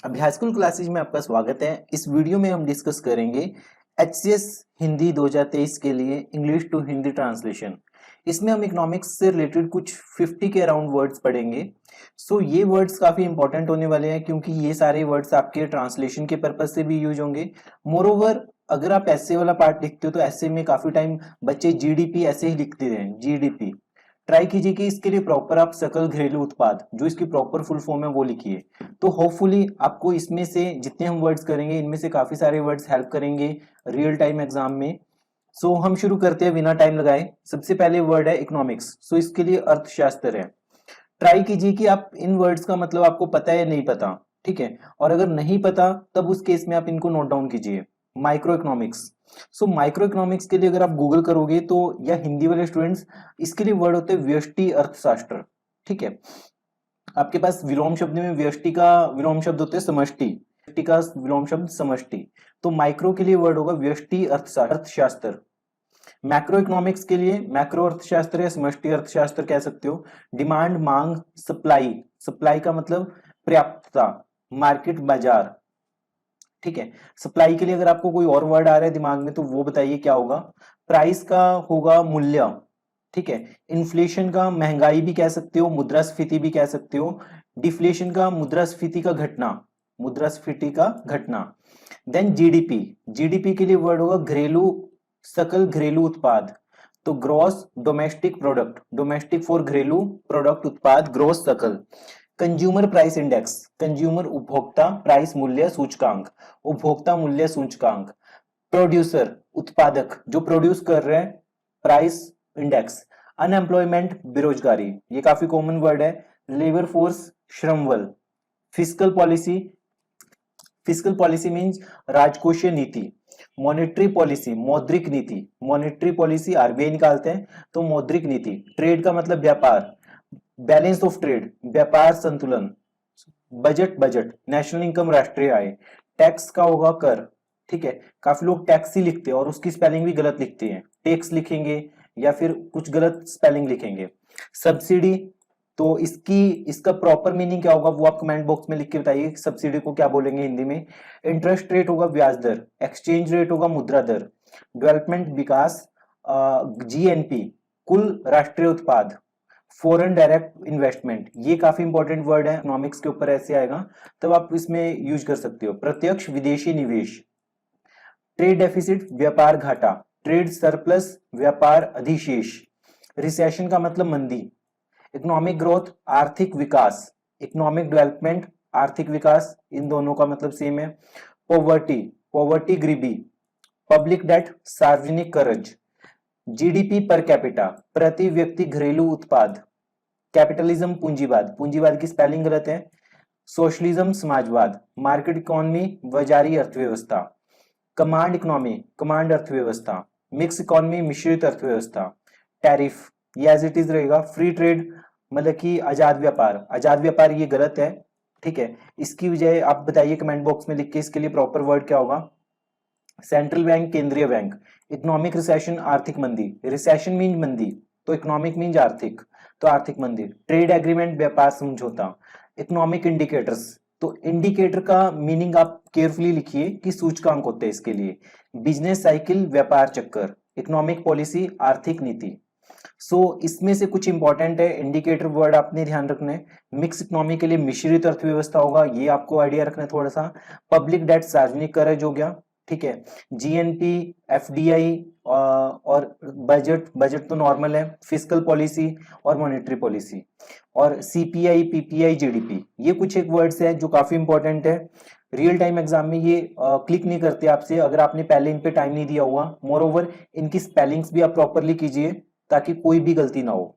अभ्यासकुल classes में आपका स्वागत है। इस वीडियो में हम डिस्कस करेंगे एचसीएस हिंदी 2023 के लिए इंग्लिश टू हिंदी ट्रांसलेशन। इसमें हम इकोनॉमिक्स से रिलेटेड कुछ 50 के अराउंड वर्ड्स पढ़ेंगे। ये वर्ड्स काफी इंपॉर्टेंट होने वाले हैं क्योंकि ये सारे वर्ड्स आपके ट्रांसलेशन के पर्पज से भी यूज होंगे। मोरोवर अगर आप ऐसे वाला पार्ट लिखते हो तो ऐसे में काफी टाइम बच्चे जीडीपी ऐसे ही लिखते रहे, जीडीपी। ट्राई कीजिए कि इसके लिए प्रॉपर आप सकल घरेलू उत्पाद, जो इसकी प्रॉपर फुल फॉर्म है, वो लिखिए। तो होपफुली आपको इसमें से जितने हम वर्ड्स करेंगे इनमें से काफी सारे वर्ड्स हेल्प करेंगे रियल टाइम एग्जाम में। हम शुरू करते हैं बिना टाइम लगाए। सबसे पहले वर्ड है इकोनॉमिक्स। इसके लिए अर्थशास्त्र है। ट्राई कीजिए कि आप इन वर्ड्स का मतलब आपको पता है या नहीं पता, ठीक है। और अगर नहीं पता तब उस केस में आप इनको नोट डाउन कीजिए। Micro economics. माइक्रो इकोनॉमिक्स के लिए अगर आप गूगल करोगे तो, या हिंदी वाले स्टूडेंट्स, इसके लिए वर्ड होते हैं व्यष्टि अर्थशास्त्र, ठीक है। आपके पास विलोम शब्द में व्यष्टि का विलोम शब्द होते हैं समष्टि, व्यष्टि का विलोम शब्द समष्टि। तो माइक्रो के लिए वर्ड होगा व्यष्टि अर्थशास्त्र। मैक्रो इकोनॉमिक्स के लिए मैक्रो अर्थशास्त्र या समष्टि अर्थशास्त्र कह सकते हो। डिमांड, मांग, सप्लाई। सप्लाई का मतलब पर्याप्तता, मार्केट, बाजार, ठीक है। सप्लाई के लिए अगर आपको कोई और वर्ड आ रहा है दिमाग में तो वो बताइए क्या होगा। प्राइस का होगा मूल्य, ठीक है। इन्फ्लेशन का महंगाई भी कह सकते हो, मुद्रास्फीति भी कह सकते हो। डिफ्लेशन का मुद्रास्फीति का घटना, मुद्रास्फीति का घटना। Then GDP. जीडीपी के लिए वर्ड होगा घरेलू, सकल घरेलू उत्पाद। तो gross domestic product, domestic for घरेलू प्रोडक्ट उत्पाद, ग्रॉस सकल। कंज्यूमर प्राइस इंडेक्स, कंज्यूमर उपभोक्ता प्राइस मूल्य सूचकांक, उपभोक्ता मूल्य सूचकांक। प्रोड्यूसर उत्पादक, जो प्रोड्यूस कर रहे हैं, प्राइस इंडेक्स। अनएम्प्लॉयमेंट बेरोजगारी, ये काफी कॉमन वर्ड है। लेबर फोर्स श्रम बल। Fiscal policy, fiscal policy means राजकोषीय नीति। मॉनेटरी पॉलिसी मौद्रिक नीति, मॉनेटरी पॉलिसी आरबीआई निकालते हैं तो मौद्रिक नीति। ट्रेड का मतलब व्यापार, बैलेंस ऑफ ट्रेड व्यापार संतुलन। बजट, बजट नेशनल इनकम राष्ट्रीय आय। टैक्स का होगा कर, ठीक है। काफी लोग टैक्स ही लिखते हैं और उसकी स्पेलिंग भी गलत लिखते हैं, टैक्स लिखेंगे या फिर कुछ गलत स्पेलिंग लिखेंगे। सब्सिडी, तो इसका प्रॉपर मीनिंग क्या होगा वो आप कमेंट बॉक्स में लिख के बताइए, सब्सिडी को क्या बोलेंगे हिंदी में। इंटरेस्ट रेट होगा ब्याज दर, एक्सचेंज रेट होगा मुद्रा दर। डेवलपमेंट विकास, जीएनपी कुल राष्ट्रीय उत्पाद। फॉरेन डायरेक्ट इन्वेस्टमेंट, ये काफी इंपॉर्टेंट वर्ड है, इकोनॉमिक्स के ऊपर ऐसे आएगा तब आप इसमें यूज कर सकते हो। प्रत्यक्ष विदेशी निवेश। ट्रेड डेफिसिट व्यापार घाटा, ट्रेड सरप्लस व्यापार अधिशेष। रिसेशन का मतलब मंदी। इकोनॉमिक ग्रोथ आर्थिक विकास, इकोनॉमिक डेवलपमेंट आर्थिक विकास, इन दोनों का मतलब सेम है। पॉवर्टी, पॉवर्टी गरीबी। पब्लिक डेट सार्वजनिक कर्ज। जीडीपी पर कैपिटा प्रति व्यक्ति घरेलू उत्पाद। कैपिटलिज्म पूंजीवाद, पूंजीवाद की स्पेलिंग गलत है। सोशलिज्म समाजवाद। मार्केट इकोनॉमी बाजारी अर्थव्यवस्था। कमांड इकोनॉमी कमांड अर्थव्यवस्था। मिक्स इकोनॉमी मिश्रित अर्थव्यवस्था। टैरिफ, ये एज इट इज रहेगा। फ्री ट्रेड मतलब कि आजाद व्यापार, आजाद व्यापार ये गलत है, ठीक है। इसकी वजह आप बताइए कमेंट बॉक्स में लिख के, इसके लिए प्रॉपर वर्ड क्या होगा। सेंट्रल बैंक केंद्रीय बैंक। इकोनॉमिक रिसेशन आर्थिक मंदी, रिसेशन मीन मंदी तो इकोनॉमिक मीन आर्थिक, तो आर्थिक मंदी। ट्रेड एग्रीमेंट व्यापार समझौता। इकोनॉमिक इंडिकेटर्स, तो इंडिकेटर का मीनिंग आप केयरफुली लिखिए कि सूचकांक होते हैं इसके लिए। बिजनेस साइकिल व्यापार चक्कर। इकोनॉमिक पॉलिसी आर्थिक नीति। इसमें से कुछ इंपॉर्टेंट है, इंडिकेटर वर्ड आपने ध्यान रखना है। मिक्स इकोनॉमी के लिए मिश्रित अर्थव्यवस्था होगा, ये आपको आइडिया रखना है थोड़ा सा। पब्लिक डेट सार्वजनिक कर्ज हो गया, ठीक है। जीएनपी, एफडीआई और बजट, बजट तो नॉर्मल है। फिस्कल पॉलिसी और मॉनेटरी पॉलिसी। और सीपीआई, पीपीआई, जीडीपी, ये कुछ एक वर्ड्स हैं जो काफी इंपॉर्टेंट है। रियल टाइम एग्जाम में ये क्लिक नहीं करते आपसे अगर आपने पहले इन पे टाइम नहीं दिया हुआ। मोर ओवर इनकी स्पेलिंग्स भी आप प्रॉपरली कीजिए ताकि कोई भी गलती ना हो।